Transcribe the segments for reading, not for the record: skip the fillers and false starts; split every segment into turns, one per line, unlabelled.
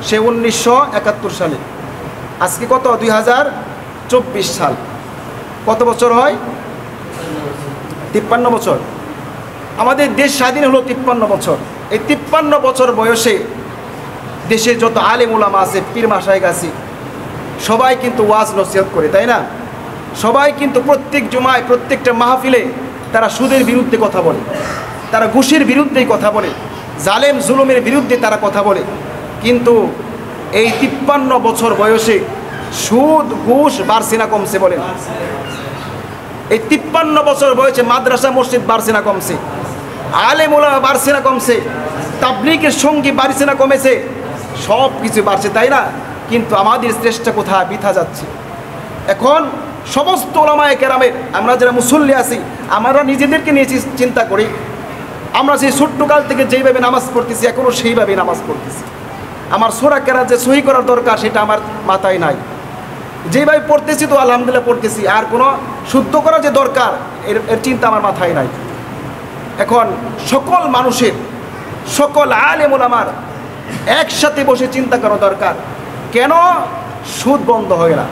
সে 1971 সালে। আজকে কত 2024 সাল, কত বছর হয়? 53 বছর। আমাদের দেশ স্বাধীন হলো 53 বছর। এই 53 বছর বয়সে দেশে যত আলেম উলামা আছে, পীর মাশায়েখ আছে, সবাই কিন্তু ওয়াজ নসিহত করে, তাই না? সবাই কিন্তু প্রত্যেক জুমায় প্রত্যেকটা মাহফিলে তারা সুদের বিরুদ্ধে কথা বলে, তারা ঘুষের বিরুদ্ধেই কথা বলে, জালেম জুলুমের বিরুদ্ধে তারা কথা বলে। কিন্তু এই 53 বছর বয়সে সুদ ঘুষ বাড়ছে না কমছে বলেন? এই 53 বছর বয়সে মাদ্রাসা মসজিদ বাড়ছে না কমছে? আলেম ওলামা বাড়ছে না কমছে? তাবলীগের সঙ্গী বাড়ছে না কমেছে? সব কিছু বাড়ছে, তাই না? কিন্তু আমাদের চেষ্টা কোথায় বৃথা যাচ্ছে। এখন সমস্ত ওলামায়ে কেরামের, আমরা যারা মুসল্লি আছি, আমরা নিজেদেরকে নিয়ে চিন্তা করি। আমরা সেই ছোট্টকাল থেকে যেইভাবে নামাজ পড়তেছি, এখনও সেইভাবেই নামাজ পড়তেছি। আমার সূরা কেরাত যে সহি করার দরকার সেটা আমার মাথায় নাই। যেইভাবে পড়তেছি তো আলহামদুলিল্লাহ পড়তেছি, আর কোনো শুদ্ধ করা যে দরকার এর চিন্তা আমার মাথায় নাই। এখন সকল মানুষের, সকল আলেম ওলামার একসাথে বসে চিন্তা করা দরকার, কেন সুদ বন্ধ হয় না,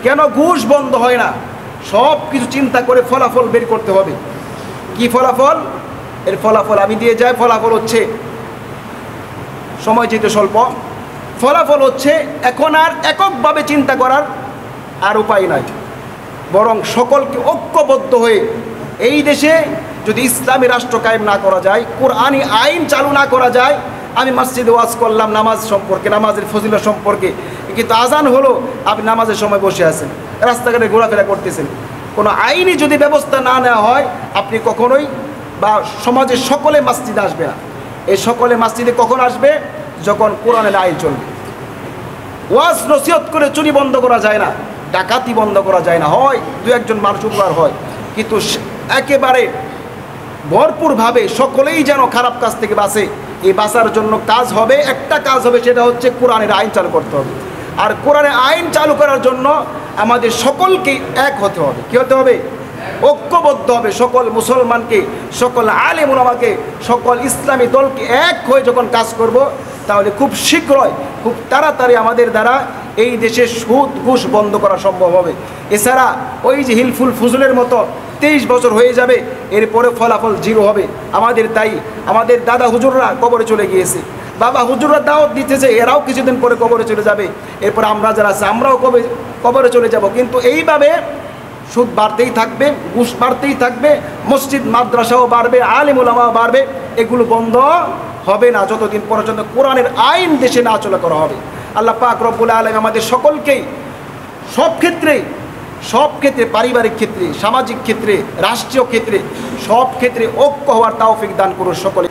কেন ঘুষ বন্ধ হয় না। সব কিছু চিন্তা করে ফলাফল বের করতে হবে। কি ফলাফল? এর ফলাফল আমি দিয়ে যাই। ফলাফল হচ্ছে, সময় যেহেতু স্বল্প, ফলাফল হচ্ছে এখন আর এককভাবে চিন্তা করার আর উপায় নাই, বরং সকলকে ঐক্যবদ্ধ হয়ে এই দেশে যদি ইসলামী রাষ্ট্র কায়েম না করা যায়, কোরআনী আইন চালু না করা যায়। আমি মসজিদে ওয়াজ করলাম নামাজ সম্পর্কে, নামাজের ফজিলত সম্পর্কে, কিন্তু আজান হলো আপনি নামাজের সময় বসে আছেন, রাস্তাঘাটে ঘোরাফেরা করতেছেন। কোনো আইনি যদি ব্যবস্থা না নেওয়া হয়, আপনি কখনোই বা সমাজের সকলে মসজিদে আসবে না। এই সকলে মসজিদে কখন আসবে? যখন কোরআনের আইন চলবে। ওয়াজ নসিহত করে চুরি বন্ধ করা যায় না, ডাকাতি বন্ধ করা যায় না, হয় দু একজন মানুষ উপকার হয়, কিন্তু একেবারে ভরপুরভাবে সকলেই যেন খারাপ কাজ থেকে বাঁচে। এই বাঁচার জন্য কাজ হবে, একটা কাজ হবে, সেটা হচ্ছে কোরআনের আইন চালু করতে হবে। আর কোরআনের আইন চালু করার জন্য আমাদের সকলকে এক হতে হবে। কী হতে হবে? ঐক্যবদ্ধ হবে। সকল মুসলমানকে, সকল আলেম ওলামাকে, সকল ইসলামী দলকে এক হয়ে যখন কাজ করব, তাহলে খুব শীঘ্রই, খুব তাড়াতাড়ি আমাদের দ্বারা এই দেশে সুদ ঘুষ বন্ধ করা সম্ভব হবে। এছাড়া ওই যে হিলফুল ফুজুলের মতো 23 বছর হয়ে যাবে, এরপরে ফলাফল জিরো হবে। তাই আমাদের দাদা হুজুররা কবরে চলে গিয়েছে, বাবা হুজুররা দাওয়াত দিতেছে, এরাও কিছুদিন পরে কবরে চলে যাবে। এরপর আমরা যারা আছে আমরাও কবরে চলে যাব। কিন্তু এইভাবে সুদ বাড়তেই থাকবে, ঘুষ বাড়তেই থাকবে, মসজিদ মাদ্রাসাও বাড়বে, আলেম ওলামাও বাড়বে। এগুলো বন্ধ হবে না যতদিন পর্যন্ত কোরআনের আইন দেশে না চলা করা হবে। আল্লাহ পাক রব্বুল আলামিন আমাদের সকলকেই সব ক্ষেত্রে, পারিবারিক ক্ষেত্রে, সামাজিক ক্ষেত্রে, রাষ্ট্রীয় ক্ষেত্রে, সব ক্ষেত্রে ঐক্য হওয়ার তৌফিক দান করুন সকলে।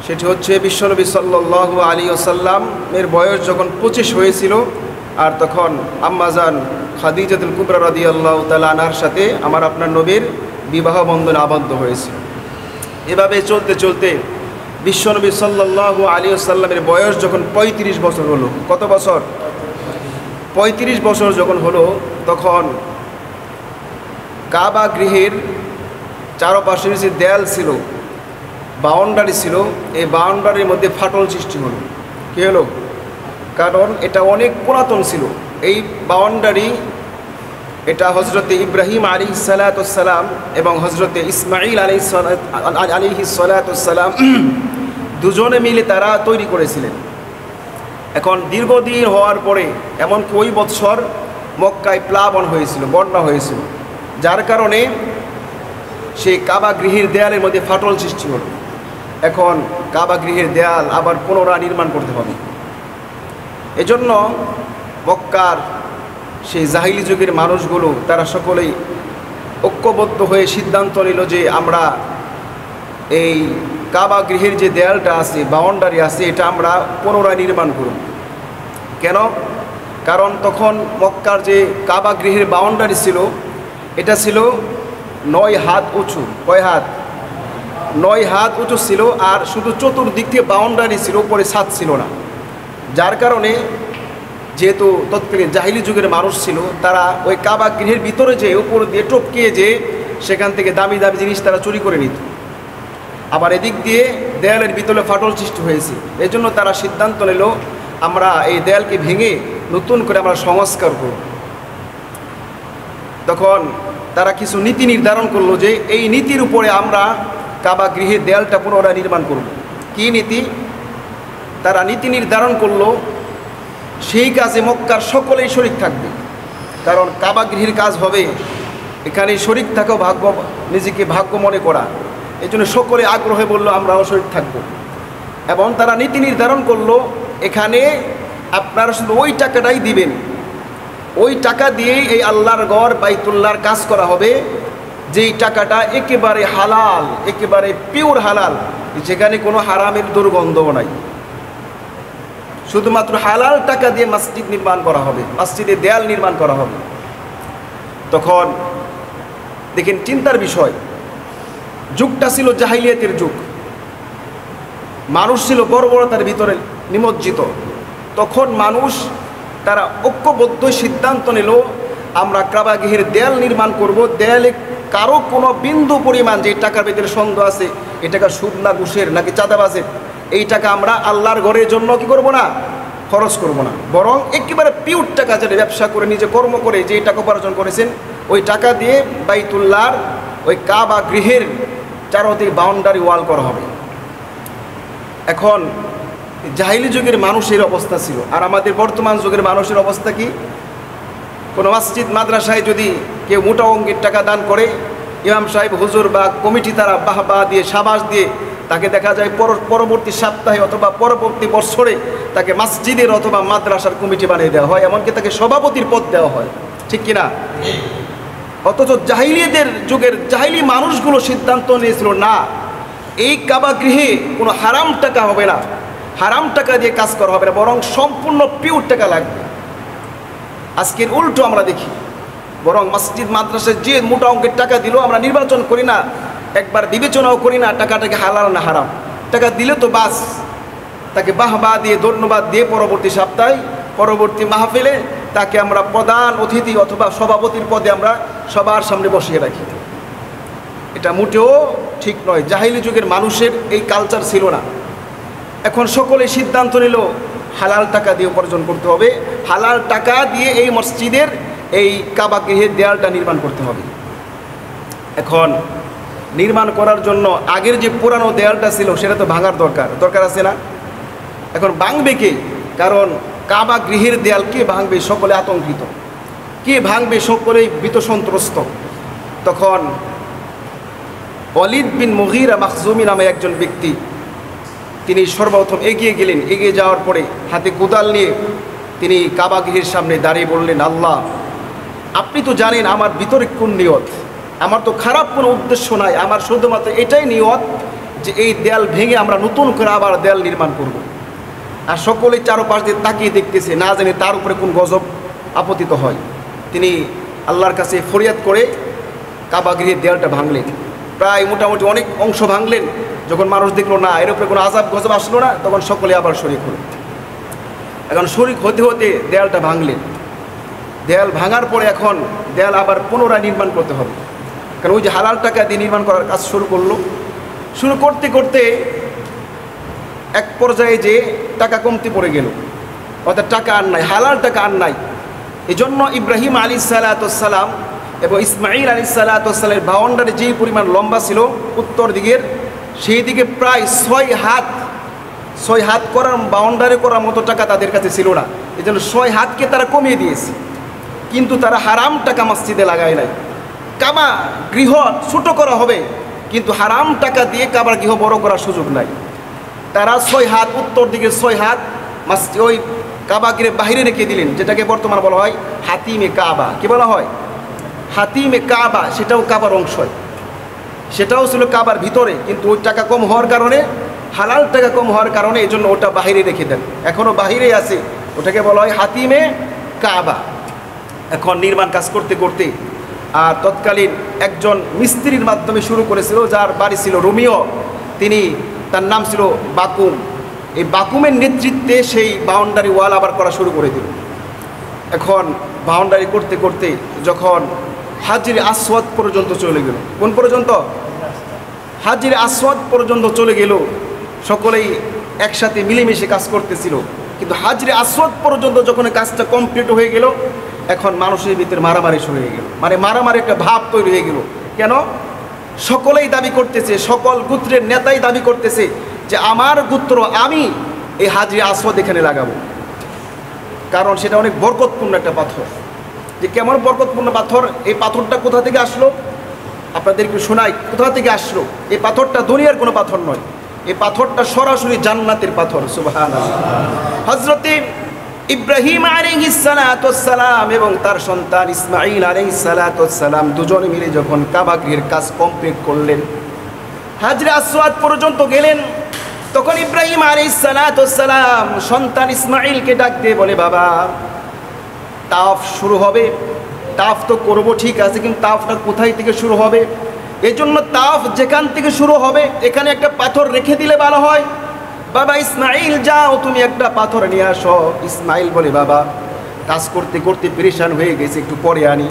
সেটি হচ্ছে বিশ্বনবী সাল্লাল্লাহু আলাইহি ওয়াসাল্লামের বয়স যখন 25 হয়েছিল, আর তখন আম্মাজান খাদিজাতুল কুবরা রাদিয়াল্লাহু তাআলা আনহার সাথে আমার আপনার নবীর বিবাহ বন্ধনে আবদ্ধ হয়েছিল। এভাবে চলতে চলতে বিশ্বনবী সাল্লাল্লাহু আলাইহি ওয়াসাল্লামের বয়স যখন 35 বছর হলো, কত বছর? 35 বছর যখন হলো, তখন কাবা গৃহের চারপাশের যে দেয়াল ছিল, বাউন্ডারি ছিল, এই বাউন্ডারির মধ্যে ফাটল সৃষ্টি হলো। কী হলো? কারণ এটা অনেক পুরাতন ছিল। এই বাউন্ডারি, এটা হজরতে ইব্রাহিম আলাইহিস সালাম এবং হজরতে ইসমাইল আলাইহিস সালাম দুজনে মিলে তারা তৈরি করেছিলেন। এখন দীর্ঘদিন হওয়ার পরে, এমনকি ওই বৎসর মক্কায় প্লাবন হয়েছিল, বন্যা হয়েছিল, যার কারণে সেই কাবা গৃহের দেয়ালের মধ্যে ফাটল সৃষ্টি হল। এখন কাবা গৃহের দেয়াল আবার পুনরায় নির্মাণ করতে হবে। এজন্য মক্কার সেই জাহিলি যুগের মানুষগুলো তারা সকলেই ঐক্যবদ্ধ হয়ে সিদ্ধান্ত নিল যে আমরা এই কাবা গৃহের যে দেয়ালটা আছে, বাউন্ডারি আছে, এটা আমরা পুনরায় নির্মাণ করব। কেন? কারণ তখন মক্কার যে কাবা গৃহের বাউন্ডারি ছিল, এটা ছিল 9 হাত উঁচু। কয় হাত? 9 হাত উঁচু ছিল। আর শুধু চতুর্দিক থেকে বাউন্ডারি ছিল, উপরে ছাদ ছিল না। যার কারণে যেহেতু তৎকালীন জাহিলি যুগের মানুষ ছিল, তারা ওই কাবা গৃহের ভিতরে যে উপর দিয়ে টপকিয়ে যে সেখান থেকে দামি দামি জিনিস তারা চুরি করে নিত। আবার এদিক দিয়ে দেয়ালের ভিতরে ফাটল সৃষ্টি হয়েছে। এজন্য তারা সিদ্ধান্ত নিল আমরা এই দেয়ালকে ভেঙে নতুন করে আমরা সংস্কার করব। তখন তারা কিছু নীতি নির্ধারণ করলো যে এই নীতির উপরে আমরা কাবা গৃহের দেয়ালটা পুনরায় নির্মাণ করব। কি নীতি? তারা নীতি নির্ধারণ করলো সেই কাজে মক্কার সকলেই শরিক থাকবে, কারণ কাবা গৃহের কাজ হবে, এখানে শরিক থাকাও ভাগ্য, নিজেকে ভাগ্য মনে করা। এই জন্য সকলে আগ্রহে বললো আমরাও শরিক থাকব। এবং তারা নীতি নির্ধারণ করলো এখানে আপনারা শুধু ওই টাকাটাই দিবেন, ওই টাকা দিয়েই এই আল্লাহর ঘর বাইতুল্লাহর কাজ করা হবে, যেই টাকাটা একেবারে হালাল, একেবারে পিওর হালাল, যেখানে কোনো হারামের দুর্গন্ধও নাই। শুধুমাত্র হালাল টাকা দিয়ে মসজিদ নির্মাণ করা হবে, মসজিদে দেয়াল নির্মাণ করা হবে। তখন দেখেন চিন্তার বিষয়, যুগটা ছিল জাহিলিয়াতের যুগ, মানুষ ছিল বর্বরতার ভিতরে নিমজ্জিত। তখন মানুষ তারা ঐক্যবদ্ধ সিদ্ধান্ত নিল আমরা কাবা গৃহের দেয়াল নির্মাণ করব। দেয়ালে কারো কোনো বিন্দু পরিমাণ যে টাকার ভিতরে সন্দেহ আছে, এই টাকা সুদ না ঘুষের নাকি চাঁদাবাজের, এই টাকা আমরা আল্লাহর ঘরের জন্য কি করব না, খরচ করব না, বরং একেবারে পিওর টাকা যেটা ব্যবসা করে নিজে কর্ম করে যে টাকা উপার্জন করেছেন ওই টাকা দিয়ে বাইতুল্লাহর ওই কাবা গৃহের চারদিকে বাউন্ডারি ওয়াল করা হবে। এখন জাহিলি যুগের মানুষের অবস্থা ছিল, আর আমাদের বর্তমান যুগের মানুষের অবস্থা কি? কোনো মসজিদ মাদ্রাসায় যদি কেউ মোটা অঙ্কের টাকা দান করে, ইমাম সাহেব হুজুর বা কমিটি তারা বাহবা দিয়ে সাবাস দিয়ে তাকে দেখা যায় পরবর্তী সপ্তাহে অথবা পরবর্তী বছরে তাকে মসজিদের অথবা মাদ্রাসার কমিটি বানিয়ে দেওয়া হয়, এমনকি তাকে সভাপতির পদ দেওয়া হয়, ঠিক কিনা? অথচ জাহিলিয়াতের যুগের জাহিলি মানুষগুলো সিদ্ধান্ত নিয়েছিল না, এই কাবা গৃহে কোনো হারাম টাকা হবে না, হারাম টাকা দিয়ে কাজ করা হবে না, বরং সম্পূর্ণ পিওর টাকা লাগবে। আজকের উল্টো আমরা দেখি, বরং মসজিদ মাদ্রাসায় যে মোটা অঙ্কের টাকা দিল আমরা নির্বাচন করি না, একবার বিবেচনাও করি না টাকাটাকে হালাল না হারাম। টাকা দিলে তো বাস, তাকে বাহবা দিয়ে ধন্যবাদ দিয়ে পরবর্তী সপ্তাহে পরবর্তী মাহফিলে তাকে আমরা প্রধান অতিথি অথবা সভাপতির পদে আমরা সবার সামনে বসিয়ে রাখি। এটা মোটেও ঠিক নয়, জাহিলি যুগের মানুষের এই কালচার ছিল না। এখন সকলে সিদ্ধান্ত নিল হালাল টাকা দিয়ে উপার্জন করতে হবে, হালাল টাকা দিয়ে এই মসজিদের এই কাবা গৃহের দেয়ালটা নির্মাণ করতে হবে। এখন নির্মাণ করার জন্য আগের যে পুরানো দেয়ালটা ছিল সেটা তো ভাঙার দরকার আছে না? এখন ভাঙবে কে? কারণ কাবা গৃহের দেয়াল কে ভাঙবে? সকলে আতঙ্কিত, কে ভাঙবে? সকলেই ভীত সন্ত্রস্ত। তখন ওয়ালিদ বিন মুগীরা মাখজুমি নামে একজন ব্যক্তি, তিনি সর্বপ্রথম এগিয়ে গেলেন। এগিয়ে যাওয়ার পরে হাতে কোদাল নিয়ে তিনি কাবা গৃহের সামনে দাঁড়িয়ে বললেন, আল্লাহ, আপনি তো জানেন আমার ভিতরে কোন নিয়ত, আমার তো খারাপ কোনো উদ্দেশ্য নাই, আমার শুধুমাত্র এটাই নিয়ত যে এই দেয়াল ভেঙে আমরা নতুন করে আবার দেয়াল নির্মাণ করব। আর সকলেই চারপাশ দিয়ে তাকিয়ে দেখতেছে, না জানি তার উপরে কোন গজব আপতিত হয়। তিনি আল্লাহর কাছে ফরিয়াদ করে কাবা গৃহের দেয়ালটা ভাঙলেন, প্রায় মোটামুটি অনেক অংশ ভাঙলেন। যখন মানুষ দেখলো না এর উপরে কোনো আযাব গজব আসলো না, তখন সকলে আবার শরিক হল। এখন শরিক হতে হতে দেয়ালটা ভাঙলেন। দেয়াল ভাঙার পরে এখন দেয়াল আবার পুনরায় নির্মাণ করতে হবে, কারণ ওই যে হালাল টাকা দিয়ে নির্মাণ করার কাজ শুরু করলো। শুরু করতে করতে এক পর্যায়ে যে টাকা কমতি পড়ে গেল, অর্থাৎ টাকা আর নাই, হালাল টাকা আর নাই। এই জন্য ইব্রাহিম আলাইহিসসালাম এবং ইসমাঈল আলাইহিসসালামের বাউন্ডারি যেই পরিমাণ লম্বা ছিল উত্তর দিকের, সেই দিকে প্রায় 6 হাত করার বাউন্ডারি করার মতো টাকা তাদের কাছে ছিল না। এই জন্য 6 হাতকে তারা কমিয়ে দিয়েছে, কিন্তু তারা হারাম টাকা মসজিদে লাগায় নাই। কাবা গৃহ ছোট করা হবে, কিন্তু হারাম টাকা দিয়ে কাবার গৃহ বড় করার সুযোগ নাই। তারা 6 হাত, উত্তর দিকে 6 হাত মসজিদ ওই কাবা গৃহের বাহিরে রেখে দিলেন, যেটাকে বর্তমান বলা হয় হাতিমে কাবা। কি বলা হয়? হাতিমে কাবা। সেটাও কাবার অংশ, সেটাও ছিল কাবার ভিতরে, কিন্তু ওই টাকা কম হওয়ার কারণে, হালাল টাকা কম হওয়ার কারণে এই জন্য ওটা বাহিরে রেখে দেন, এখনও বাহিরেই আছে। ওটাকে বলা হয় হাতিমে কাবা। এখন নির্মাণ কাজ করতে করতে আর তৎকালীন একজন মিস্ত্রির মাধ্যমে শুরু করেছিল, যার বাড়ি ছিল রোমিও, তিনি, তার নাম ছিল বাকুম। এই বাকুমের নেতৃত্বে সেই বাউন্ডারি ওয়াল আবার করা শুরু করে দিল। এখন বাউন্ডারি করতে করতে যখন হাজরে আসওয়াদ পর্যন্ত চলে গেল, কোন পর্যন্ত? হাজরে আসওয়াদ পর্যন্ত চলে গেল। সকলেই একসাথে মিলেমিশে কাজ করতেছিল, কিন্তু হাজরে আসওয়াদ পর্যন্ত যখন কাজটা কমপ্লিট হয়ে গেল, এখন মানুষের ভিতরে মারামারি শুরু হয়ে গেল, মানে মারামারি একটা ভাব তৈরি হয়ে গেল। কেন? সকলেই দাবি করতেছে, সকল গোত্রের নেতাই দাবি করতেছে যে আমার গোত্র আমি এই হাজরে আসওয়াদ এখানে লাগাবো। কারণ সেটা অনেক বরকতপূর্ণ একটা পাথর। যে কেমন বরকতপূর্ণ পাথর, এই পাথরটা কোথা থেকে আসলো আপনাদেরকে শোনাই। কোথা থেকে আসলো? এই পাথরটা দুনিয়ার কোনো পাথর নয়, এই পাথরটা সরাসরি জান্নাতের পাথর। সুবহানাল্লাহ। হযরতে ইব্রাহিম আলাইহিস সালাতু ওয়াস সালাম এবং তার সন্তান ইসমাঈল আলাইহিস সালাতু ওয়াস সালাম দুজনে মিলে যখন কাবা গৃহের কাজ কমপ্লিট করলেন, হাজরে আসওয়াদ পর্যন্ত গেলেন, তখন ইব্রাহিম আলাইহিস সালাতু ওয়াস সালাম সন্তান ইসমাঈলকে ডাক দিয়ে বলে, বাবা তাওয়াফ শুরু হবে, তাওয়াফ তো করবো ঠিক আছে, কিন্তু তাওয়াফটা কোথায় থেকে শুরু হবে? এই জন্য তাওয়াফ যেখান থেকে শুরু হবে এখানে একটা পাথর রেখে দিলে ভালো হয়। বাবা ইসমাঈল যাও তুমি একটা পাথর নিয়ে আসো। ইসমাঈল বলে, বাবা কাজ করতে করতে পেরেশান হয়ে গেছে, একটু পরে আনি।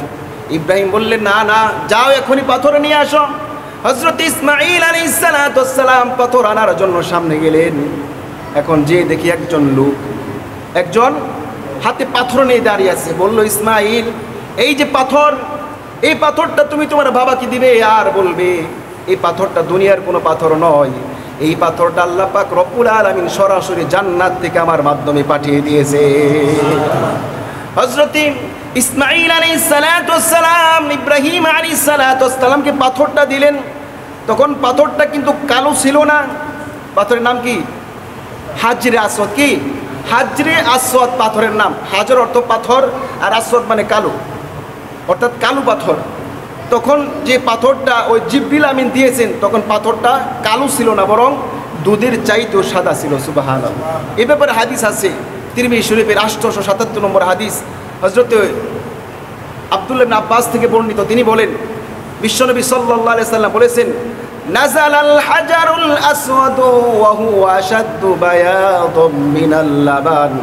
ইব্রাহিম বললেন, না না যাও এখনই পাথর নিয়ে আসো। হযরত ইসমাঈল আলাইহিস সালাতু ওয়াস সালাম পাথর আনার জন্য সামনে গেলেন। এখন যে দেখি একজন লোক, একজন হাতে পাথর নিয়ে দাঁড়িয়ে আছে। বলল, ইসমাঈল এই যে পাথর, এই পাথরটা তুমি তোমার বাবাকে দিবে আর বলবে এই পাথরটা দুনিয়ার কোনো পাথর নয়, এই পাথরটা আল্লাহ পাক রব্বুল আলামিন সরাসরি জান্নাত থেকে আমার মাধ্যমে পাঠিয়ে দিয়েছে। হযরত ইসমাঈল আলাইহিস সালাতু ওয়াস সালাম ইব্রাহিম আলাইহিস সালাতু ওয়াস সালামকে পাথরটা দিলেন। তখন পাথরটা কিন্তু কালো ছিল না। পাথরের নাম কি? হাজরে আসওয়াদ। কি? হাজরে আসওয়াদ পাথরের নাম। হাজর অর্থ পাথর, আর আসওয়াদ মানে কালো, অর্থাৎ কালো পাথর। তখন যে পাথরটা ওই জিবরিল আমিন দিয়েছেন, তখন পাথরটা কালো ছিল না, বরং দুধের চাইতেও সাদা ছিল। সুবহানাল্লাহ। এ ব্যাপারে হাদিস আছে তিরমিজি শরীফের 877 নম্বর হাদিস। হযরত আব্দুল্লাহ ইবনে আব্বাস থেকে বর্ণিত, তিনি বলেন বিশ্বনবী সাল্লাল্লাহু আলাইহি সাল্লাম বলেছেন, নাযালাল হাজারুল আসওয়াদু ওয়া হুয়া আশাদ্দু বায়াদাম মিনাল লাবান।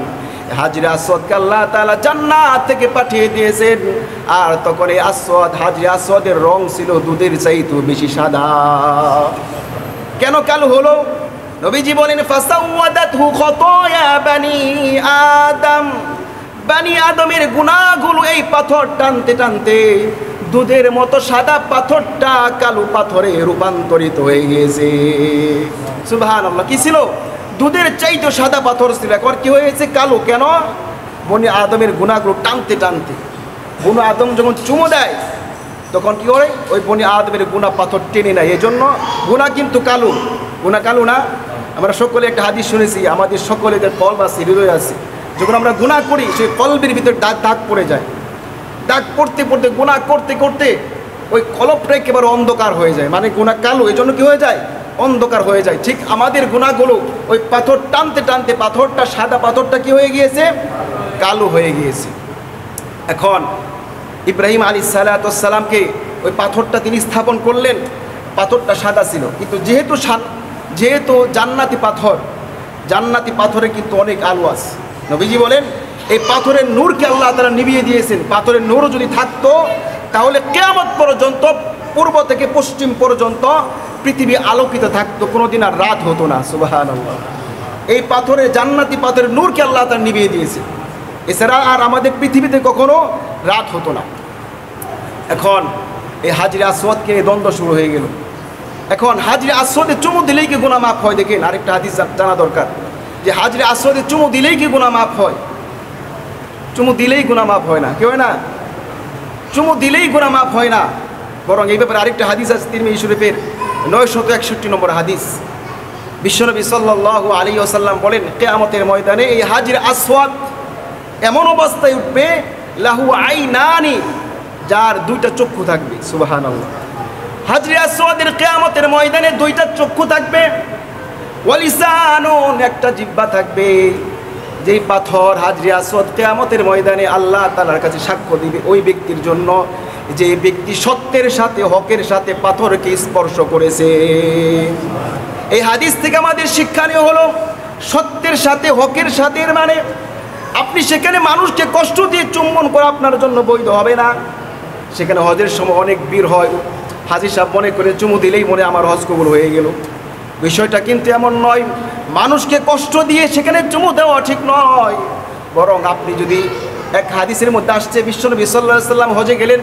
হাজরে আসওয়াদকে আল্লাহ তাআলা জান্নাত থেকে পাঠিয়ে দিয়েছেন, আর তখন এই আসওয়াদ, হাজরে আসওয়াদের রং ছিল দুধের চাইতেও বেশি সাদা। কেন কালো হলো? নবীজি বলেন, ফাসাওয়াদাতহু খাতায়া বানি আদম। বানি আদমের গুনাহগুলো এই পাথর টানতে টানতে দুধের মতো সাদা পাথরটা কালো পাথরে রূপান্তরিত হয়ে গেছে। সুবহানাল্লাহ। কি ছিল? দুধের চাইতেও সাদা পাথর ছিল, এখন কি হয়েছে? কালো। কেন? বনি আদমের গুনাহগুলো টানতে টানতে বনি আদম যখন চুমো দেয় তখন কি হয়? ওই বনি আদমের গুনাহ পাথর টেনে নেয়, এই জন্য গুনাহ কিন্তু কালো। গুনাহ কালো না? আমরা সকলে একটা হাদিস শুনেছি, আমাদের সকলেদের কলব আছে, হৃদয় আছে, যখন আমরা গুনাহ করি সেই কলবের ভিতরে দাগ পড়ে যায়। দাগ পড়তে পড়তে গুনাহ করতে করতে ওই কলবটা একেবারে অন্ধকার হয়ে যায়, মানে গুনাহ কালো, এই জন্য কী হয়ে যায়? অন্ধকার হয়ে যায়। ঠিক আমাদের গুনাহগুলো ওই পাথর টানতে টানতে পাথরটা, সাদা পাথরটা কি হয়ে গিয়েছে? কালো হয়ে গিয়েছে। এখন ইব্রাহিম আলাইহিস সালাতু ওয়াস সালামকে ওই পাথরটা তিনি স্থাপন করলেন। পাথরটা সাদা ছিল, কিন্তু যেহেতু জান্নাতি পাথর, জান্নাতি পাথরে কিন্তু অনেক আলো আছে। নবীজি বলেন, এই পাথরের নূরকে আল্লাহ তাআলা নিভিয়ে দিয়েছেন। পাথরের নূরও যদি থাকতো তাহলে কিয়ামত পর্যন্ত, পূর্ব থেকে পশ্চিম পর্যন্ত পৃথিবী আলোকিত থাকতো, কোনোদিন আর রাত হতো না। সুবহানাল্লাহ। এই পাথরের, জান্নাতি পাথরের নূরকে আল্লাহ তাআলা নিভিয়ে দিয়েছে, এছাড়া আর আমাদের পৃথিবীতে কখনো রাত হতো না। এখন এই হাজরে আসওয়াদকে দ্বন্দ্ব শুরু হয়ে গেল। এখন হাজরে আসওয়াদে চুমু দিলেই কি গুনাহ মাফ হয়? দেখেন, আরেকটা হাদিস জানা দরকার যে হাজরে আসওয়াদে চুমু দিলেই কি গুনাহ মাফ হয়? চুমু দিলেই গুনাহ মাফ হয় না। কি হয় না? চুমু দিলেই গুনাহ মাফ হয় না, বরং এই ব্যাপারে আরেকটা হাদিস আছে তিরমিজি শরীফের 961 নম্বর হাদিস। বিশ্বনবী সাল্লাল্লাহু আলাইহি ওয়াসাল্লাম বলেন, কিয়ামতের ময়দানে এই হাজরে আসওয়াদ এমন অবস্থায় উঠবে, লাহু আইনানি, যার দুইটা চক্ষু থাকবে। সুবহানাল্লাহ। হাজরে আসওয়াদের কিয়ামতের ময়দানে দুইটা চক্ষু থাকবে, ওয়ালিসানুন, একটা জিহ্বা থাকবে। যেই পাথর হাজরে আসওয়াদ কিয়ামতের ময়দানে আল্লাহ তাআলার কাছে সাক্ষ্য দিবে ওই ব্যক্তির জন্য যে ব্যক্তি সত্যের সাথে, হকের সাথে পাথরকে স্পর্শ করেছে। এই হাদিস থেকে আমাদের শিক্ষণীয় হলো, সত্যের সাথে, হকের সাথে, মানে আপনি সেখানে মানুষকে কষ্ট দিয়ে চুম্বন করা আপনার জন্য বৈধ হবে না। সেখানে হজের সময় অনেক ভিড় হয়, হাজী সাহেব মনে করে চুমু দিলেই মনে আমার হজ কবুল হয়ে গেল। বিষয়টা কিন্তু এমন নয় মানুষকে কষ্ট দিয়ে সেখানে চুমু দেওয়া ঠিক নয়। বরং আপনি যদি এক হাদিসের মধ্যে আসছে বিশ্বনবী সাল্লাল্লাহু আলাইহি ওয়াসাল্লাম হজে গেলেন,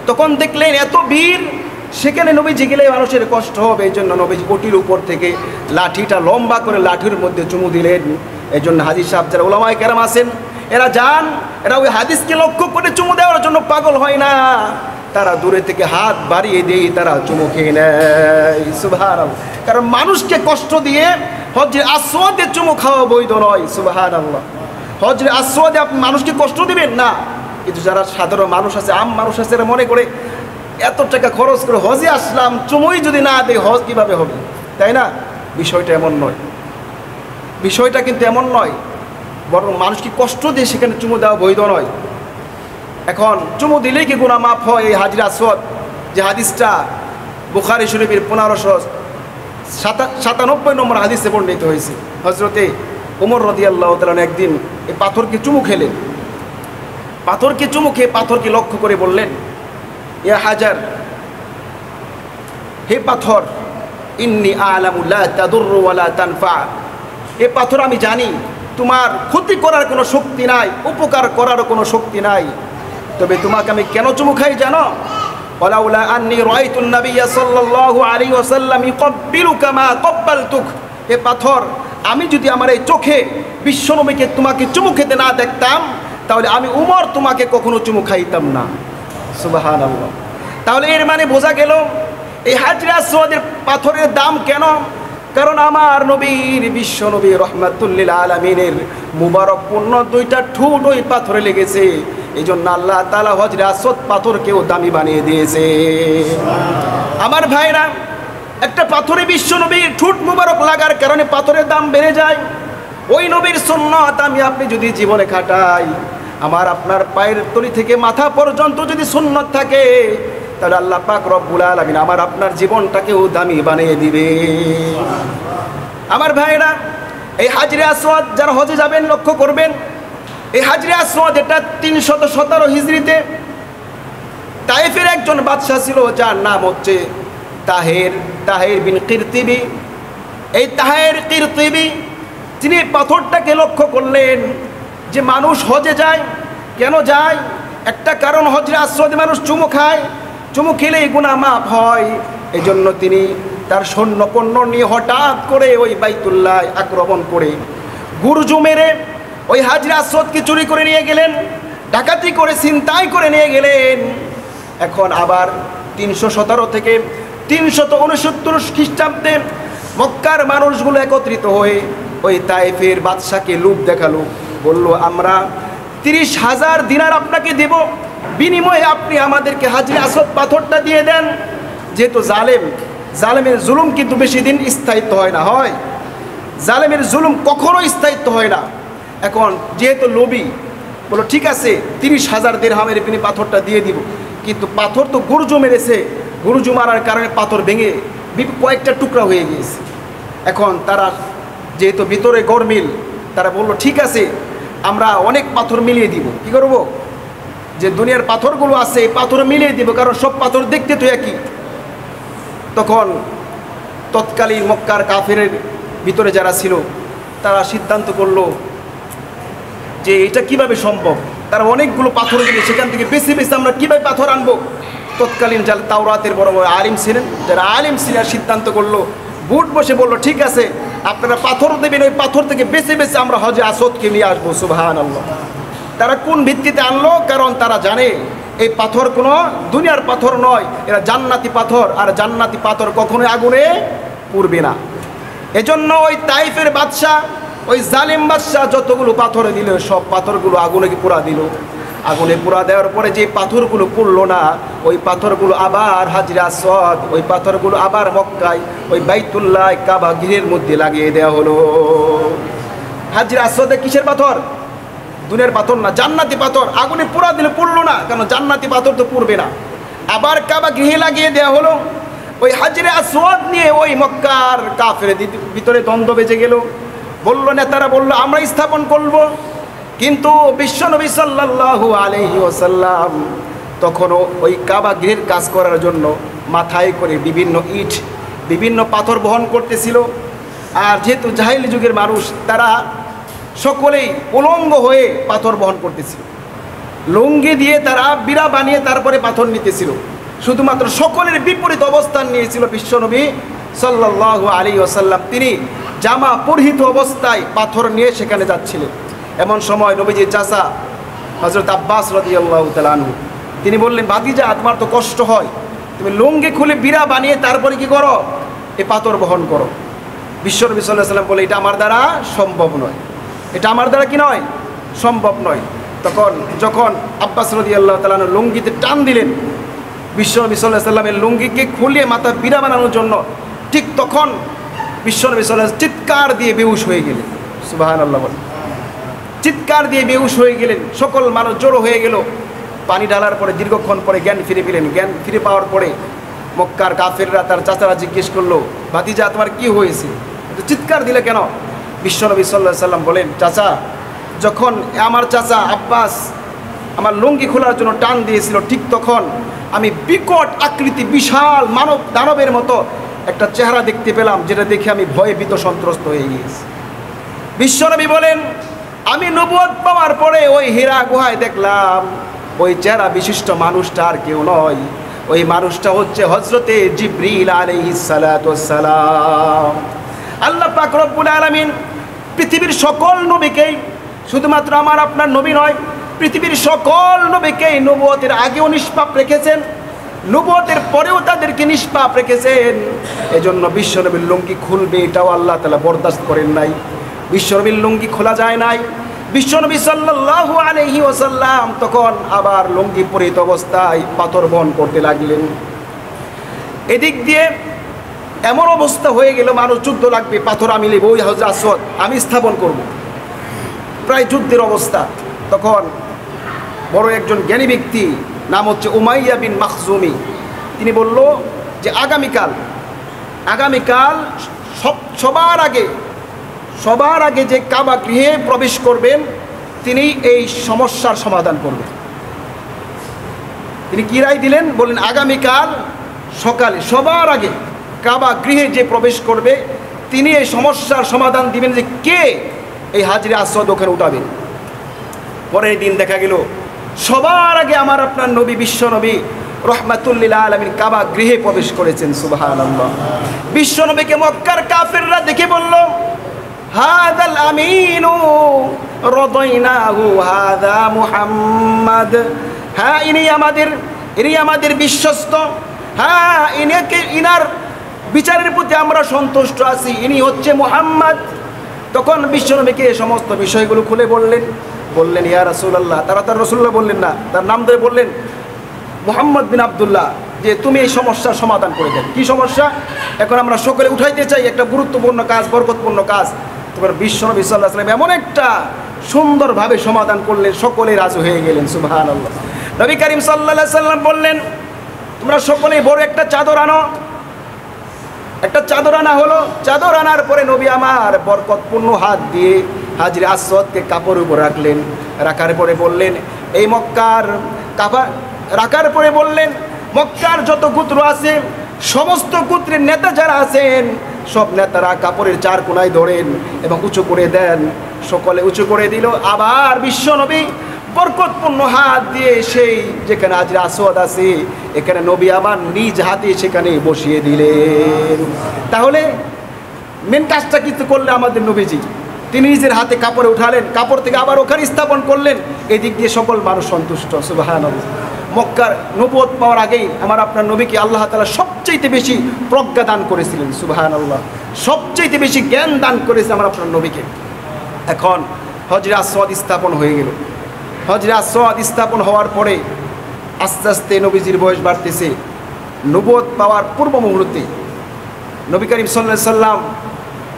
তখন দেখলেন এত ভিড়, সেখানে নবীজি গেলে মানুষের কষ্ট হবে, এই জন্য নবীজি ওটির উপর থেকে লাঠিটা লম্বা করে লাঠির মধ্যে চুমু দিলেন। এই জন্য হাদিস সাহেব যারা উলামায়ে কেরাম আছেন এরা এরা ওই হাদিসকে লক্ষ্য করে চুমু দেওয়ার জন্য পাগল হয় না, তারা দূরে থেকে হাত বাড়িয়ে দিয়ে তারা চুমু খেয়ে নেয়। সুবহানাল্লাহ। কারণ মানুষকে কষ্ট দিয়ে হজরে আসওয়াদে চুমু খাওয়া বৈধ নয়। সুবহানাল্লাহ। হজরে আসওয়াদে আপনি মানুষকে কষ্ট দিবেন না, কিন্তু যারা সাধারণ মানুষ আছে, আম মানুষ আছে, এরা মনে করে এত টাকা খরচ করে হজে আসলাম, চুমুই যদি না দেয় হজ কিভাবে হবে, তাই না? বিষয়টা এমন নয়, বিষয়টা কিন্তু এমন নয়, বরং মানুষকে কষ্ট দিয়ে সেখানে চুমু দেওয়া বৈধ নয়। এখন চুমু দিলেই কি গুনাহ মাফ হয়? এই হাজরে আসওয়াদ যে হাদিসটা বুখারী শরীফের 1597 নম্বর হাদিসে বর্ণিত হয়েছে, হযরতে ওমর রাদিয়াল্লাহু তাআলা একদিন এই পাথরকে চুমু খেলেন। পাথরকে চুমু খেয়ে পাথরকে লক্ষ্য করে বললেন, ইয়া হাজার, হে পাথর, ইন্নী আ'লামু লা তাদুররু ওয়া লা তানফা। এ পাথর আমি জানি তোমার ক্ষতি করার কোনো শক্তি নাই, উপকার করারও কোনো শক্তি নাই, তবে তোমাকে আমি কেন চুমু খাই জানো? ওয়ালাউলা আন্নী রাআইতুন নাবিয়্যা সাল্লাল্লাহু আলাইহি ওয়াসাল্লাম ইউকাব্বিলুকা মা ক্বাব্বালতুক। হে পাথর, আমি যদি আমার এই চোখে বিশ্বনবীকে তোমাকে চুমু খেতে না দেখতাম, তাহলে আমি উমর তোমাকে কখনো চুমু খাইতাম না। সুবহানাল্লাহ। তাহলে এর মানে বোঝা গেল এই হাজরে আসওয়াদের পাথরের দাম কেন? কারণ আমার নবীর, বিশ্বনবী রাহমাতুল লিল আলামিনের মুবারক পূর্ণ দুইটা ঠোঁট ওই পাথরে লেগেছে। এই জন্য আল্লাহ তাআলা হজরে আসওয়াদ পাথরকেও দামি বানিয়ে দিয়েছে। আমার ভাইরা, একটা পাথরে বিশ্বনবীর ঠোঁট মুবারক লাগার কারণে পাথরের দাম বেড়ে যায়। ওই নবীর সুন্নাত আমি আপনি যদি জীবনে খাটাই, আমার আপনার পায়ের তলি থেকে মাথা পর্যন্ত যদি সুন্নাত থাকে, তাহলে আল্লাহ পাক রব্বুল আলামিন আমার আপনার জীবনটাকেও দামি বানিয়ে দিবে। আমার ভাইরা, এই হাজরে আসওয়াদ যারা হজে যাবেন লক্ষ্য করবেন, এই হাজরে আসওয়াদ এটা 317 হিজরিতে তায়েফের একজন বাদশা ছিল, যার নাম হচ্ছে তাহের বিন কিরতিবি। এই তাহের কিরতিবি তিনি পাথরটাকে লক্ষ্য করলেন যে মানুষ হজে যায়, কেন যায়? একটা কারণ, হজরে আসওয়াদে মানুষ চুমু খায়, চুমু খেলেই গুনাহ মাফ হয়। এই জন্য তিনি তার সৈন্যপণ্য নিয়ে হঠাৎ করে ওই বাইতুল্লাহ আক্রমণ করে গুরজু মেরে ওই হাজরে আসওয়াদকে চুরি করে নিয়ে গেলেন, ডাকাতি করে ছিনতাই করে নিয়ে গেলেন। এখন আবার 317 থেকে 369 খ্রিস্টাব্দে মক্কার মানুষগুলো একত্রিত হয়ে ওই তায়েফের বাদশাকে লোভ দেখালো, বলল আমরা 30,000 দিনার আপনাকে দেব, বিনিময়ে আপনি আমাদেরকে হাজরে আসওয়াদ পাথরটা দিয়ে দেন। যেহেতু জালেমের জুলুম কিন্তু বেশি দিন স্থায়িত্ব হয় না, হয় জালেমের জুলুম কখনো স্থায়িত্ব হয় না। এখন যেহেতু লোভী, বলো ঠিক আছে 30,000 দিরহামের তিনি পাথরটা দিয়ে দিব, কিন্তু পাথর তো গুরজু মেরেছে, গুরজু মারার কারণে পাথর ভেঙে কয়েকটা টুকরা হয়ে গিয়েছে। এখন তারা যেহেতু ভিতরে গরমিল, তারা বললো ঠিক আছে আমরা অনেক পাথর মিলিয়ে দিব। কি করব? যে দুনিয়ার পাথরগুলো আছে এই পাথর মিলিয়ে দিব, কারণ সব পাথর দেখতে তো একই। তখন তৎকালীন মক্কার কাফেরের ভিতরে যারা ছিল তারা সিদ্ধান্ত করলো যে এটা কিভাবে সম্ভব, তারা অনেকগুলো পাথর দিলে সেখান থেকে বেশি বেশি আমরা কীভাবে পাথর আনবো। তৎকালীন যারা তাওরাতের বড় বড় আলিম ছিলেন, যারা আলিম ছিলেন, সিদ্ধান্ত করলো, বুট বসে বললো ঠিক আছে আপনারা পাথর দেবেন, ওই পাথর থেকে বেশি বেশি আমরা হজে আসওয়াদকে নিয়ে আসবো। সুবহানাল্লাহ। তারা কোন ভিত্তিতে আনলো? কারণ তারা জানে এই পাথর কোনো দুনিয়ার পাথর নয়, এরা জান্নাতি পাথর, আর জান্নাতি পাথর কখনোই আগুনে পুড়বে না। এজন্য ওই তাইফের বাদশা, ওই জালিম বাদশাহ যতগুলো পাথর দিল সব পাথরগুলো আগুনে পোড়া দিল। আগুনে পোড়া দেওয়ার পরে যে পাথরগুলো পুড়লো না, ওই পাথরগুলো আবার হাজরে আসওয়াদ, ওই পাথরগুলো আবার মক্কায় ওই বাইতুল্লাহ কাবা গৃহের মধ্যে লাগিয়ে দেওয়া হলো। হাজরে আসওয়াদে কিসের পাথর? দুনিয়ার পাথর না, জান্নাতি পাথর। আগুনে পোড়া দিলে পুড়লো না, কারণ জান্নাতি পাথর তো পুড়বে না। আবার কাবা গৃহে লাগিয়ে দেওয়া হলো। ওই হাজরে আসওয়াদ নিয়ে ওই মক্কার কাফের ভিতরে দ্বন্দ্ব বেজে গেল। বলল নেতারা বলল আমরা স্থাপন করব, কিন্তু বিশ্বনবী সাল্লাল্লাহু আলাইহি ওয়াসাল্লাম তখনও ওই কাবা গৃহের কাজ করার জন্য মাথায় করে বিভিন্ন ইট, বিভিন্ন পাথর বহন করতেছিল। আর যেহেতু জাহিলি যুগের মানুষ, তারা সকলেই উলঙ্গ হয়ে পাথর বহন করতেছিল। লুঙ্গি দিয়ে তারা বিড়া বানিয়ে তারপরে পাথর নিতেছিল। শুধুমাত্র সকলের বিপরীত অবস্থান নিয়েছিল বিশ্বনবী সাল্লাল্লাহু আলাইহি ওয়াসাল্লাম। তিনি জামা পরিহিত অবস্থায় পাথর নিয়ে সেখানে যাচ্ছিলেন। এমন সময় নবীজির চাচা হযরত আব্বাস রাদিয়াল্লাহু তাআলা আনহু তিনি বললেন, ভাতিজা, তোমার তো কষ্ট হয়, তুমি লুঙ্গি খুলে বিড়া বানিয়ে তারপরে কি করো, এই পাথর বহন করো। বিশ্বনবী সাল্লাল্লাহু আলাইহি ওয়াসাল্লাম বলে, এটা আমার দ্বারা সম্ভব নয়, এটা আমার দ্বারা কি নয়, সম্ভব নয়। তখন যখন আব্বাস রাদিয়াল্লাহু তাআলা আনহু লুঙ্গিতে টান দিলেন, বিশ্বনবী সাল্লাল্লাহু আলাইহি ওয়াসাল্লামের লুঙ্গিকে খুলিয়ে মাথা বিড়া বানানোর জন্য, ঠিক তখন বিশ্বনবী সাল্লাল্লাহু আলাইহি ওয়াসাল্লাম চিৎকার দিয়ে বেহুশ হয়ে গেলেন। সুবহানাল্লাহ বলেন। চিৎকার দিয়ে বেহুশ হয়ে গেলেন। সকল মানুষ জড়ো হয়ে গেল। পানি ঢালার পরে দীর্ঘক্ষণ পরে জ্ঞান ফিরে পেলেন। জ্ঞান ফিরে পাওয়ার পরে মক্কার কাফেররা তার চাচারা জিজ্ঞেস করলো, ভাতিজা, তোমার কি হয়েছে, চিৎকার দিলে কেন? বিশ্বনবী সাল্লাল্লাহু আলাইহি ওয়াসাল্লাম বলেন, চাচা, যখন আমার চাচা আব্বাস আমার লুঙ্গি খোলার জন্য টান দিয়েছিল, ঠিক তখন আমি বিকট আকৃতি বিশাল মানব দানবের মতো একটা চেহারা দেখতে পেলাম, যেটা দেখে আমি ভয়ে ভীত সন্ত্রস্ত হয়ে গিয়েছি। বিশ্বনবী বলেন, আমি নবুয়ত পাওয়ার পরে ওই হীরা গুহায় দেখলাম ওই চেহারা বিশিষ্ট মানুষটা আর কেউ নয়, ওই মানুষটা হচ্ছে হযরতে জিবরিল আলাইহিস সালাতু ওয়াস সালাম। আল্লাহ পাক রব্বুল আলামিন পৃথিবীর সকল নবীকেই, শুধুমাত্র আমার আপনার নবী নয়, পৃথিবীর সকল নবীকেই নবুয়তের আগেও নিষ্পাপ রেখেছেন, নবুয়তের পরেও তাদেরকে নিষ্পাপ রেখেছেন। এজন্য বিশ্বনবীর লুঙ্গি খুলবে এটাও আল্লাহ তাআলা বরদাস্ত করেন নাই। বিশ্বনবীর লুঙ্গি খোলা যায় নাই। বিশ্বনবী সাল্লাল্লাহু আলাইহি ওয়াসাল্লাম তখন আবার লুঙ্গি পরিহিত অবস্থায় পাথর বহন করতে লাগলেন। এদিক দিয়ে এমন অবস্থা হয়ে গেল, মানুষ যুদ্ধ লাগবে, পাথর আমি নেব, ওই হযরত আসওয়াদ আমি স্থাপন করব, প্রায় যুদ্ধের অবস্থা। তখন বড় একজন জ্ঞানী ব্যক্তি, নাম হচ্ছে উমাইয়া বিন মাখজুমি, তিনি বলল যে আগামীকাল সবার আগে যে কাবা গৃহে প্রবেশ করবেন তিনি এই সমস্যার সমাধান করবেন। তিনি কি রায় দিলেন? বললেন, আগামীকাল সকালে সবার আগে কাবা গৃহে যে প্রবেশ করবে তিনি এই সমস্যার সমাধান দিবেন, যে কে এই হাজরে আসওয়াদ ওখানে উঠাবেন। পরের দিন দেখা গেল সবার আগে আমার আপনার নবী বিশ্ব নবী রহমাতুল লিল আলামিন কাবা গৃহে প্রবেশ করেছেন। সুবহানাল্লাহ। বিশ্ব নবীকে মক্কার কাফেররা দেখে বলল, হাদাল আমিনু রাদাইনাহু হাদা মুহাম্মদ, হ্যাঁ ইনি আমাদের বিশ্বস্ত, হ্যাঁ ইনার বিচারের প্রতি আমরা সন্তুষ্ট আছি, ইনি হচ্ছে মুহাম্মদ। তখন বিশ্বনবীকে এই সমস্ত বিষয়গুলো খুলে বললেন, ইয়া রাসূলুল্লাহ, তার রাসূলুল্লাহ বললেন না, তার নাম ধরে বললেন মুহাম্মদ বিন আব্দুল্লাহ, যে তুমি এই সমস্যার সমাধান করে দেন। কি সমস্যা? এখন আমরা সকলে উঠাইতে চাই, একটা গুরুত্বপূর্ণ কাজ, বরকতপূর্ণ কাজ। তোমার বিশ্বনবী সাল্লাল্লাহু আলাইহি ওয়াসাল্লাম এমন একটা সুন্দরভাবে সমাধান করলেন, সকলে রাজি হয়ে গেলেন। সুবহানাল্লাহ। নবী করিম সাল্লাল্লাহু আলাইহি ওয়াসাল্লাম বললেন, তোমরা সকলেই বড় একটা চাদর আনো। একটা চাদর আনা হলো। চাদর আনার পরে নবী আমার বরকতপূর্ণ হাত দিয়ে হাজরে আসওয়াদকে কাপড় উপর রাখলেন। রাখার পরে বললেন, এই মক্কার রাখার পরে বললেন, মক্কার যত গোত্র আছে সমস্ত গোত্রের নেতা যারা আছেন সব নেতারা কাপড়ের চার কোনায় ধরেন এবং উঁচু করে দেন। সকলে উঁচু করে দিল। আবার বিশ্বনবী বরকতপূর্ণ হাত দিয়ে সেই যেখানে হাজরে আসওয়াদ আছে এখানে নবী আমার নিজ হাতে সেখানে বসিয়ে দিলেন। তাহলে মেন কাজটা কিন্তু করলে আমাদের নবীজি, তিনি নিজের হাতে কাপড়ে উঠালেন, কাপড় থেকে আবার ওখানে স্থাপন করলেন। এদিক দিয়ে সকল মানুষ সন্তুষ্ট। সুবহানাল্লাহ। মক্কার নবুয়ত পাওয়ার আগেই আমার আপনার নবীকে আল্লাহ তাআলা সবচেয়ে বেশি প্রজ্ঞা দান করেছিলেন। সুবহানাল্লাহ। সবচেয়ে বেশি জ্ঞান দান করেছে আমার আপনার নবীকে। এখন হজরে আসওয়াদ স্থাপন হয়ে গেল। হজরে আসওয়াদ স্থাপন হওয়ার পরে আস্তে আস্তে নবীজির বয়স বাড়তেছে। নবুয়ত পাওয়ার পূর্ব মুহূর্তে নবী করিম সাল্লাল্লাহু আলাইহি সাল্লাম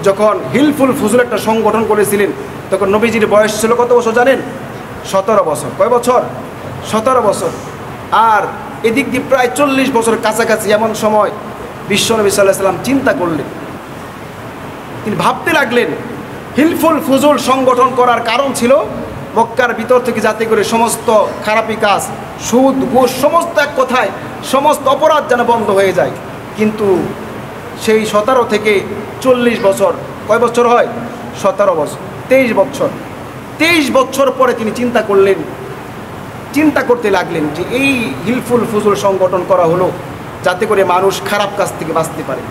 যখন হিলফুল ফুজুল একটা সংগঠন করেছিলেন, তখন নবীজির বয়স ছিল কত বছর জানেন? 17 বছর। কয় বছর? 17 বছর। আর এদিক দিয়ে প্রায় 40 বছর কাছাকাছি। এমন সময় বিশ্বনবী সাল্লাল্লাহু আলাইহি সাল্লাম চিন্তা করলেন, তিনি ভাবতে লাগলেন, হিলফুল ফুজুল সংগঠন করার কারণ ছিল মক্কার ভিতর থেকে যাতে করে সমস্ত খারাপি কাজ, সুদ ঘুষ, সমস্ত এক কথায় সমস্ত অপরাধ যেন বন্ধ হয়ে যায়। কিন্তু সেই 17 থেকে 40 বছর কয় বছর হয়? 17 বছর, 23 বছর। 23 বছর পরে তিনি চিন্তা করতে লাগলেন যে এই হিলফুল ফুজুল সংগঠন করা হলো যাতে করে মানুষ খারাপ কাজ থেকে বাঁচতে পারে,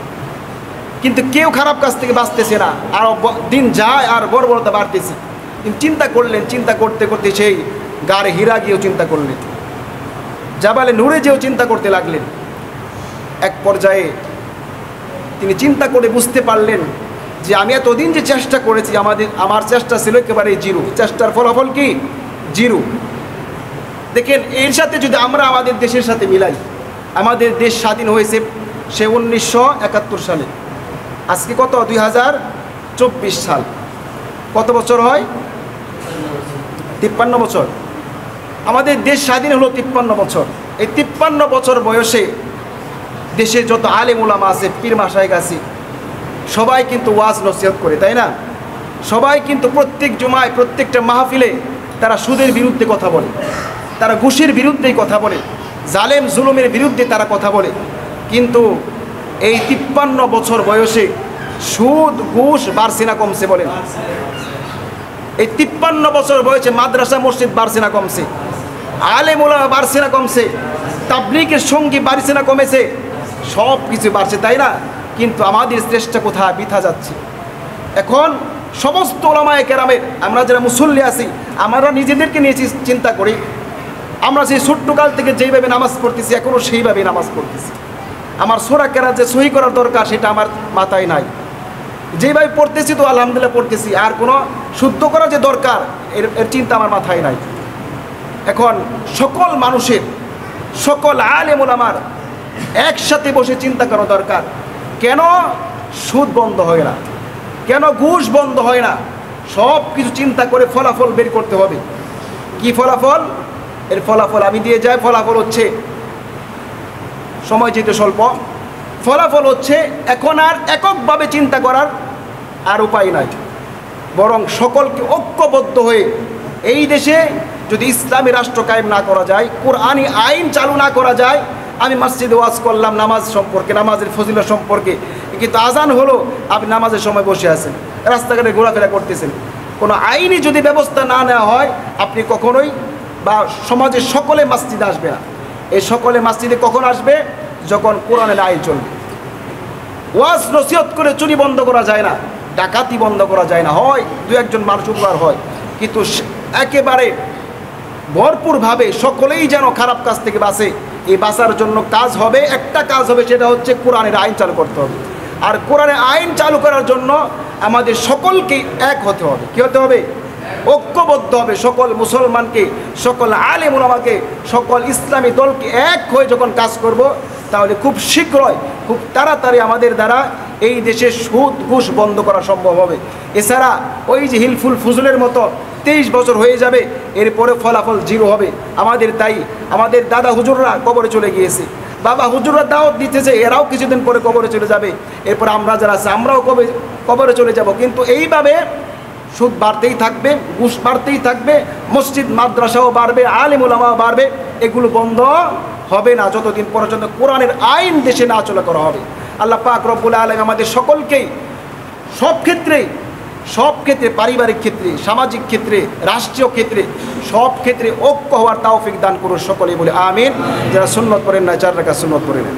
কিন্তু কেউ খারাপ কাজ থেকে বাঁচতেছে না, আর দিন যায় আর বর্বরতা বাড়তেছে। তিনি চিন্তা করতে করতে সেই গাড়ে হীরা গিয়েও চিন্তা করলেন, জাবালে নূরে যেও চিন্তা করতে লাগলেন। এক পর্যায়ে তিনি চিন্তা করে বুঝতে পারলেন যে আমি এতদিন যে চেষ্টা করেছি, আমার চেষ্টা ছিল একেবারে জিরো, চেষ্টার ফলাফল কি? জিরো। দেখেন, এর সাথে যদি আমরা আমাদের দেশের সাথে মিলাই, আমাদের দেশ স্বাধীন হয়েছে সে 1971 সালে, আজকে কত? 2024 সাল। কত বছর হয়? 53 বছর। আমাদের দেশ স্বাধীন হলো 53 বছর। এই 53 বছর বয়সে দেশে যত আলেম উলামা আছে, পীর মাশায়েখ আছে, সবাই কিন্তু ওয়াজ নসিহত করে, তাই না? সবাই কিন্তু প্রত্যেক জুমায়, প্রত্যেকটা মাহফিলে তারা সুদের বিরুদ্ধে কথা বলে, তারা ঘুষের বিরুদ্ধেই কথা বলে, জালেম জুলুমের বিরুদ্ধে তারা কথা বলে। কিন্তু এই 53 বছর বয়সে সুদ ঘুষ বাড়ছে না কমছে? বলেন। এই 53 বছর বয়সে মাদ্রাসা মসজিদ বাড়ছে না কমছে? আলেম ওলামা বাড়ছে না কমছে? তাবলীগের সঙ্গী বাড়ছে না কমেছে? সব কিছু বাড়ছে, তাই না? কিন্তু আমাদের চেষ্টা কোথায়? বৃথা যাচ্ছে। এখন সমস্ত ওলামায়ে কেরামের, আমরা যারা মুসল্লি আছি, আমরা নিজেদেরকে নিয়ে চিন্তা করি। আমরা সেই ছোট্টকাল থেকে যেইভাবে নামাজ পড়তেছি, এখনও সেইভাবেই নামাজ পড়তেছি। আমার সূরা কেরাত যে সহি করার দরকার সেটা আমার মাথায় নাই, যেভাবে পড়তেছি তো আলহামদুলিল্লাহ পড়তেছি, আর কোনো শুদ্ধ করা যে দরকার এর চিন্তা আমার মাথায় নাই। এখন সকল মানুষের, সকল আলেম ওলামার একসাথে বসে চিন্তা করা দরকার, কেন সুদ বন্ধ হয় না, কেন ঘুষ বন্ধ হয় না। সব কিছু চিন্তা করে ফলাফল বের করতে হবে। কি ফলাফল? এর ফলাফল আমি দিয়ে যাই। ফলাফল হচ্ছে, সময় যেহেতু স্বল্প, ফলাফল হচ্ছে এখন আর এককভাবে চিন্তা করার আর উপায় নাই, বরং সকলকে ঐক্যবদ্ধ হয়ে এই দেশে যদি ইসলামী রাষ্ট্র কায়েম না করা যায়, কোরআনী আইন চালু না করা যায়। আমি মসজিদে ওয়াজ করলাম নামাজ সম্পর্কে, নামাজের ফজিলত সম্পর্কে, কিন্তু আজান হলো আপনি নামাজের সময় বসে আছেন, রাস্তাঘাটে ঘোরাফেরা করতেছেন। কোনো আইনি যদি ব্যবস্থা না নেওয়া হয়, আপনি কখনোই বা সমাজের সকলে মসজিদে আসবে না। এই সকলে মসজিদে কখন আসবে? যখন কোরআনের আইন চলবে। ওয়াজ নসিহত করে চুরি বন্ধ করা যায় না, ডাকাতি বন্ধ করা যায় না, হয় দু একজন মানুষ উপকার হয়, কিন্তু একেবারে ভরপুরভাবে সকলেই যেন খারাপ কাজ থেকে বাঁচে। এই বাঁচার জন্য কাজ হবে, একটা কাজ হবে, সেটা হচ্ছে কোরআনের আইন চালু করতে হবে। আর কোরআনের আইন চালু করার জন্য আমাদের সকলকে এক হতে হবে। কী হতে হবে? ঐক্যবদ্ধ হবে। সকল মুসলমানকে, সকল আলেম ওলামাকে, সকল ইসলামী দলকে এক হয়ে যখন কাজ করব, তাহলে খুব শীঘ্রই, খুব তাড়াতাড়ি আমাদের দ্বারা এই দেশে সুদ ঘুষ বন্ধ করা সম্ভব হবে। এছাড়া ওই যে হিলফুল ফুজুলের মতো 23 বছর হয়ে যাবে, এরপরে ফলাফল জিরো হবে। তাই আমাদের দাদা হুজুররা কবরে চলে গিয়েছে, বাবা হুজুররা দাওয়াত দিতেছে, এরাও কিছুদিন পরে কবরে চলে যাবে। এরপর আমরা যারা আছে আমরাও কবরে চলে যাব। কিন্তু এইভাবে সুদ বাড়তেই থাকবে, ঘুষ বাড়তেই থাকবে, মসজিদ মাদ্রাসাও বাড়বে, আলেম ওলামাও বাড়বে। এগুলো বন্ধ হবে না যতদিন পর্যন্ত কোরআনের আইন দেশে না চলা করা হবে। আল্লাহ পাক রব্বুল আলামিন আমাদের সকলকেই সব ক্ষেত্রে, পারিবারিক ক্ষেত্রে, সামাজিক ক্ষেত্রে, রাষ্ট্রীয় ক্ষেত্রে, সব ক্ষেত্রে ঐক্য হওয়ার তৌফিক দান করুন সকলেই বলে আমিন। যারা সুন্নত পড়েন না, 4 রাকাত সুন্নত পড়ে নেন।